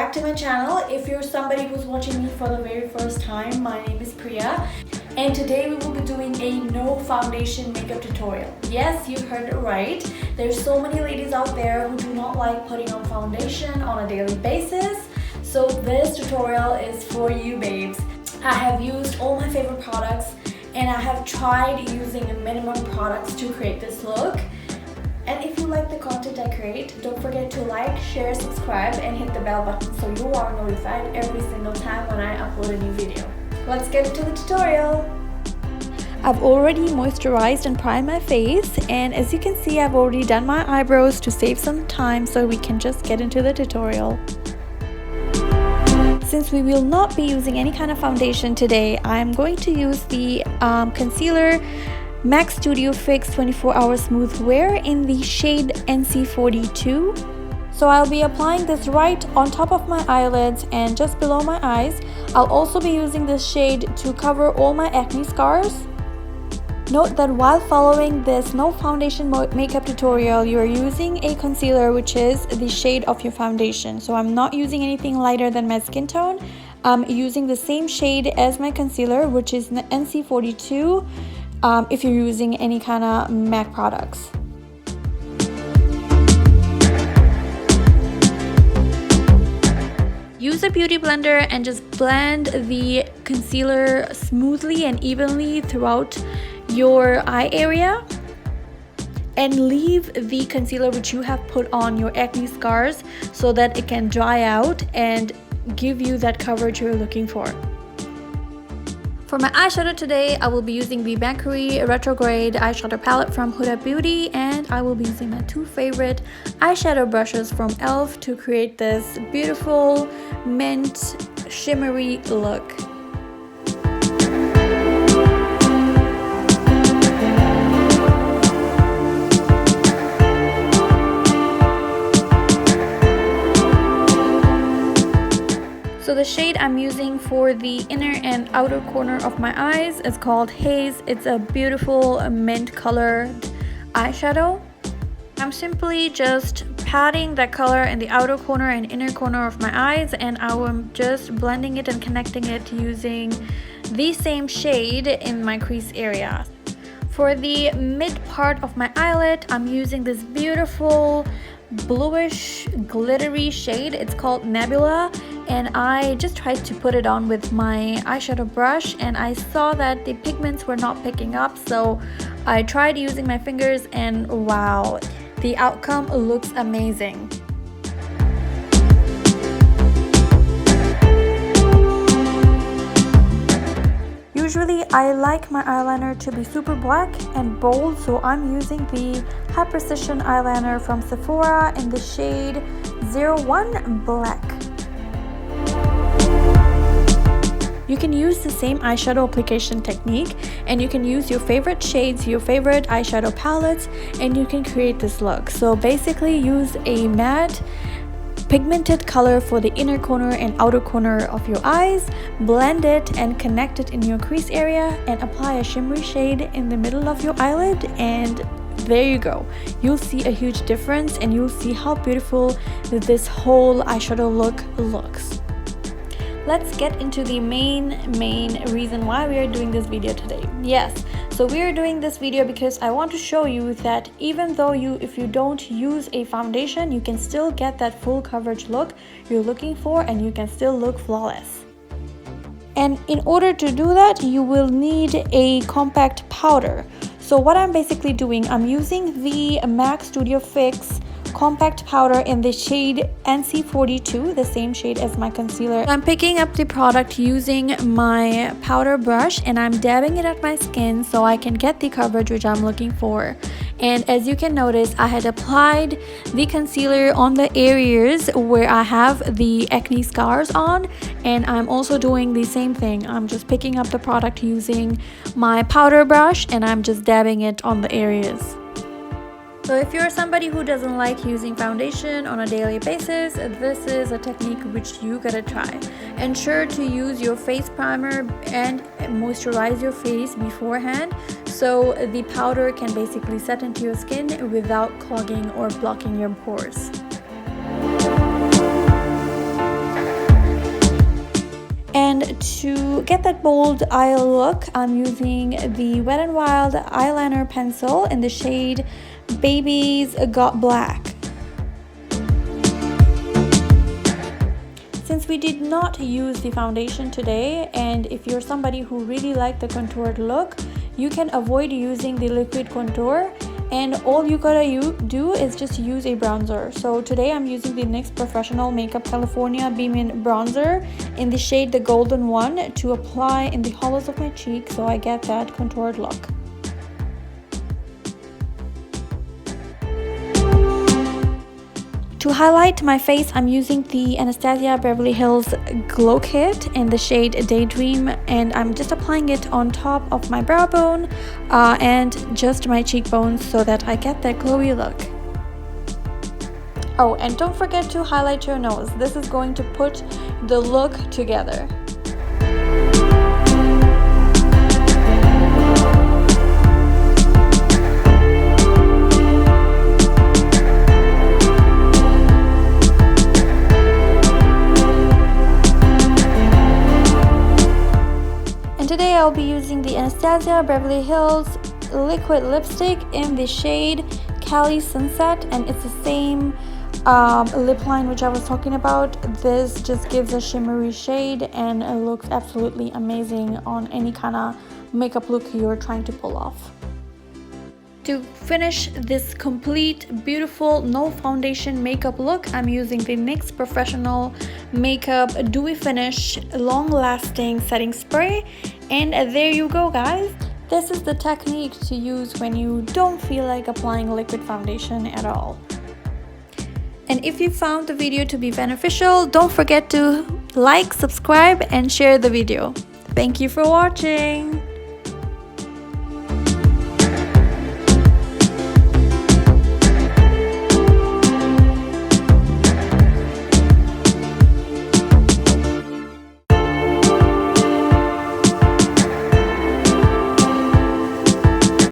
back to my channel. If you're somebody who's watching me for the very first time, my name is Priya, and today we will be doing a no foundation makeup tutorial. Yes, you heard it right. There's so many ladies out there who do not like putting on foundation on a daily basis, so this tutorial is for you babes. I have used all my favorite products and I have tried using a minimum products to create this look. And if you like the content I create, don't forget to like, share, subscribe and hit the bell button so you are notified every single time when I upload a new video. Let's get into the tutorial. I've already moisturized and primed my face, and as you can see, I've already done my eyebrows to save some time so we can just get into the tutorial. Since we will not be using any kind of foundation today, I'm going to use the concealer MAC Studio Fix 24 Hour Smooth Wear in the shade NC42. So I'll be applying this right on top of my eyelids and just below my eyes. I'll also be using this shade to cover all my acne scars. Note that while following this no foundation makeup tutorial, you are using a concealer which is the shade of your foundation. So I'm not using anything lighter than my skin tone. I'm using the same shade as my concealer, which is NC42. If you're using any kind of MAC products. Use a beauty blender and just blend the concealer smoothly and evenly throughout your eye area, and leave the concealer which you have put on your acne scars so that it can dry out and give you that coverage you're looking for. For my eyeshadow today, I will be using the Mercury Retrograde eyeshadow palette from Huda Beauty, and I will be using my two favorite eyeshadow brushes from e.l.f. to create this beautiful mint shimmery look. So the shade I'm using for the inner and outer corner of my eyes is called Haze. It's a beautiful mint colored eyeshadow. I'm simply just patting that color in the outer corner and inner corner of my eyes, and I'm just blending it and connecting it using the same shade in my crease area. For the mid part of my eyelid, I'm using this beautiful bluish glittery shade. It's called Nebula, and I just tried to put it on with my eyeshadow brush, and I saw that the pigments were not picking up, so I tried using my fingers, and wow, the outcome looks amazing. Usually I like my eyeliner to be super black and bold, so I'm using the High Precision eyeliner from Sephora in the shade 01 Black. You can use the same eyeshadow application technique, and you can use your favorite shades, your favorite eyeshadow palettes, and you can create this look. So basically use a matte pigmented color for the inner corner and outer corner of your eyes, blend it and connect it in your crease area, and apply a shimmery shade in the middle of your eyelid, and there you go. You'll see a huge difference, and you'll see how beautiful this whole eyeshadow look looks. Let's get into the main reason why we are doing this video today. Yes, so we are doing this video because I want to show you that even though if you don't use a foundation, you can still get that full coverage look you're looking for, and you can still look flawless. And in order to do that, you will need a compact powder. So what I'm basically doing, I'm using the MAC Studio Fix compact powder in the shade NC42, the same shade as my concealer. I'm picking up the product using my powder brush, and I'm dabbing it at my skin so I can get the coverage which I'm looking for. And as you can notice, I had applied the concealer on the areas where I have the acne scars on, and I'm also doing the same thing. I'm just picking up the product using my powder brush, and I'm just dabbing it on the areas. So if you're somebody who doesn't like using foundation on a daily basis, this is a technique which you gotta try. Ensure to use your face primer and moisturize your face beforehand, so the powder can basically set into your skin without clogging or blocking your pores. And to get that bold eye look, I'm using the Wet n Wild eyeliner pencil in the shade Baby's Got Black. Since we did not use the foundation today, and if you're somebody who really liked the contoured look, you can avoid using the liquid contour, and all you gotta do is just use a bronzer. So today I'm using the NYX Professional Makeup California Beam In Bronzer in the shade the Golden One to apply in the hollows of my cheek so I get that contoured look. To highlight my face, I'm using the Anastasia Beverly Hills Glow Kit in the shade Daydream, and I'm just applying it on top of my brow bone and just my cheekbones so that I get that glowy look. Oh, and don't forget to highlight your nose. This is going to put the look together. Today I'll be using the Anastasia Beverly Hills liquid lipstick in the shade Cali Sunset, and it's the same lip line which I was talking about. This just gives a shimmery shade and it looks absolutely amazing on any kind of makeup look you're trying to pull off. To finish this complete, beautiful, no foundation makeup look, I'm using the NYX Professional Makeup Dewy Finish Long Lasting Setting Spray. And there you go, guys. This is the technique to use when you don't feel like applying liquid foundation at all. And if you found the video to be beneficial, don't forget to like, subscribe, and share the video. Thank you for watching.